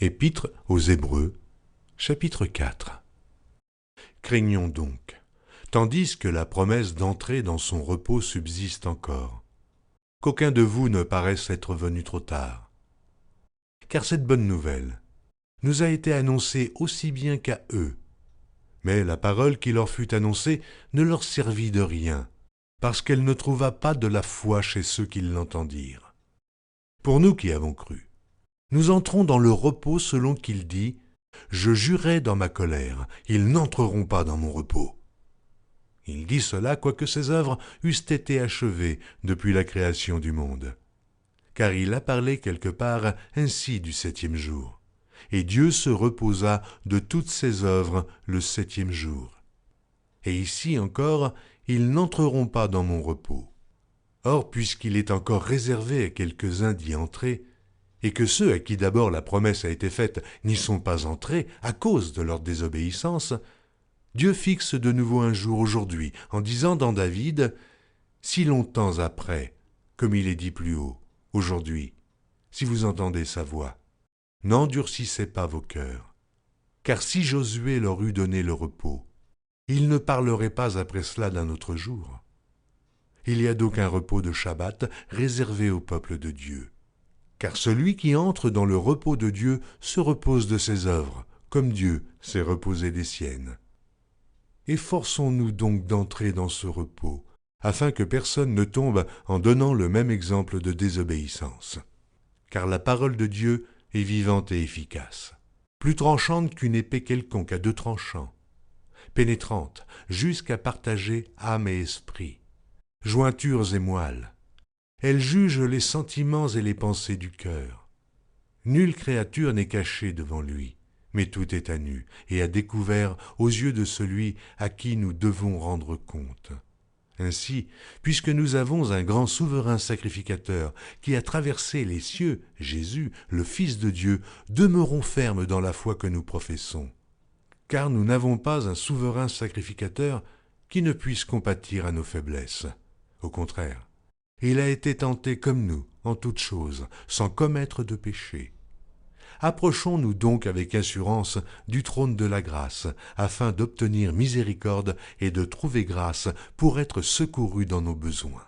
Épître aux Hébreux, chapitre 4. Craignons donc, tandis que la promesse d'entrer dans son repos subsiste encore, qu'aucun de vous ne paraisse être venu trop tard. Car cette bonne nouvelle nous a été annoncée aussi bien qu'à eux, mais la parole qui leur fut annoncée ne leur servit de rien, parce qu'elle ne trouva pas de la foi chez ceux qui l'entendirent. Pour nous qui avons cru, nous entrons dans le repos selon qu'il dit « Je jurai dans ma colère, ils n'entreront pas dans mon repos ». Il dit cela quoique ses œuvres eussent été achevées depuis la création du monde. Car il a parlé quelque part ainsi du septième jour. Et Dieu se reposa de toutes ses œuvres le septième jour. Et ici encore, ils n'entreront pas dans mon repos. Or, puisqu'il est encore réservé à quelques-uns d'y entrer, et que ceux à qui d'abord la promesse a été faite n'y sont pas entrés à cause de leur désobéissance, Dieu fixe de nouveau un jour aujourd'hui, en disant dans David, « Si longtemps après, comme il est dit plus haut, aujourd'hui, si vous entendez sa voix, n'endurcissez pas vos cœurs. Car si Josué leur eût donné le repos, il ne parlerait pas après cela d'un autre jour. Il y a donc un repos de Shabbat réservé au peuple de Dieu. Car celui qui entre dans le repos de Dieu se repose de ses œuvres, comme Dieu s'est reposé des siennes. Efforçons-nous donc d'entrer dans ce repos, afin que personne ne tombe en donnant le même exemple de désobéissance. Car la parole de Dieu est vivante et efficace, plus tranchante qu'une épée quelconque à 2 tranchants, pénétrante jusqu'à partager âme et esprit, jointures et moelles. Elle juge les sentiments et les pensées du cœur. Nulle créature n'est cachée devant lui, mais tout est à nu et à découvert aux yeux de celui à qui nous devons rendre compte. Ainsi, puisque nous avons un grand souverain sacrificateur qui a traversé les cieux, Jésus, le Fils de Dieu, demeurons fermes dans la foi que nous professons. Car nous n'avons pas un souverain sacrificateur qui ne puisse compatir à nos faiblesses. Au contraire, il a été tenté comme nous, en toutes choses, sans commettre de péché. Approchons-nous donc avec assurance du trône de la grâce, afin d'obtenir miséricorde et de trouver grâce pour être secourus dans nos besoins.